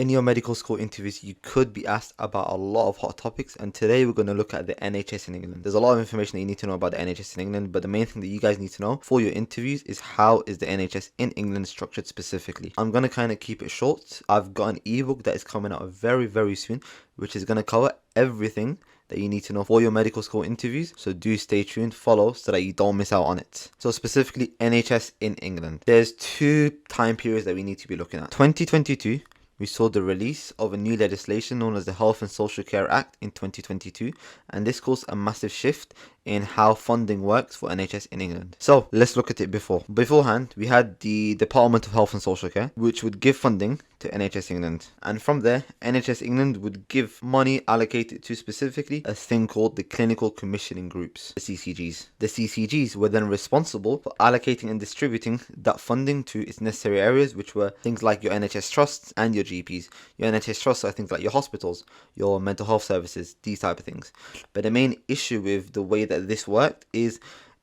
In your medical school interviews, you could be asked about a lot of hot topics, and today we're going to look at the NHS in England. There's a lot of information that you need to know about the NHS in England, but the main thing that you guys need to know for your interviews is how is the NHS in England structured specifically. I'm going to kind of keep it short. I've got an ebook that is coming out very, very soon, which is going to cover everything that you need to know for your medical school interviews. So do stay tuned, follow, so that you don't miss out on it. So specifically NHS in England. There's two time periods that we need to be looking at. 2022. We saw the release of a new legislation known as the Health and Social Care Act in 2022, and this caused a massive shift in how funding works for NHS in England. So let's look at it beforehand. We had the Department of Health and Social Care, which would give funding to NHS England, and from there NHS England would give money allocated to specifically a thing called the Clinical Commissioning Groups, the CCGs. The CCGs were then responsible for allocating and distributing that funding to its necessary areas, which were things like your NHS trusts and your GPs. Your NHS trusts are things like your hospitals, your mental health services, these type of things. But the main issue with the way that this worked is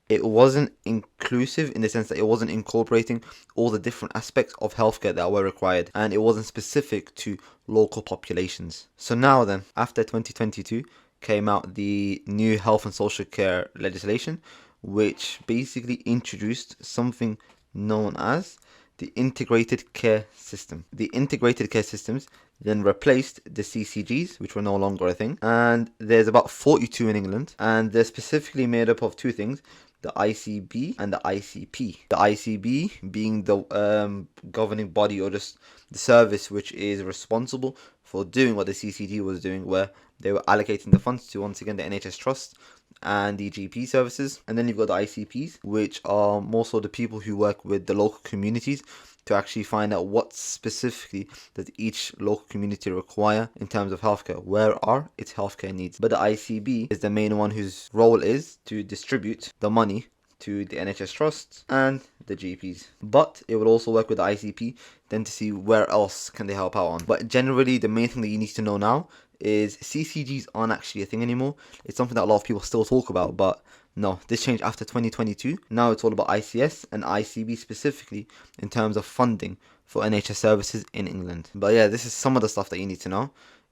it wasn't inclusive, in the sense that it wasn't incorporating all the different aspects of healthcare that were required, and it wasn't specific to local populations. So now then, after 2022 came out the new health and social care legislation, which basically introduced something known as the integrated care system. The integrated care systems then replaced the CCGs, which were no longer a thing, and there's about 42 in England, and they're specifically made up of two things: the ICB and the ICP. The ICB being the governing body, or just the service which is responsible for doing what the CCG was doing, where they were allocating the funds to, once again, the NHS Trust and the GP services. And then you've got the ICPs, which are more so the people who work with the local communities to actually find out what specifically does each local community require in terms of healthcare. Where are its healthcare needs? But the ICB is the main one whose role is to distribute the money to the NHS trusts and the GPs. But it will also work with the ICP then to see where else can they help out on. But generally, the main thing that you need to know now is CCGs aren't actually a thing anymore. It's something that a lot of people still talk about, but no, this changed after 2022. Now it's all about ICS and ICB specifically in terms of funding for NHS services in England. But yeah, this is some of the stuff that you need to know.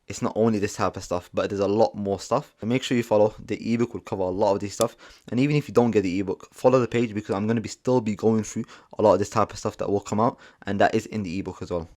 It's not only this type of stuff, but there's a lot more stuff. So make sure you follow. The ebook will cover a lot of this stuff. And even if you don't get the ebook, follow the page, because I'm going to still be going through a lot of this type of stuff that will come out, and that is in the ebook as well.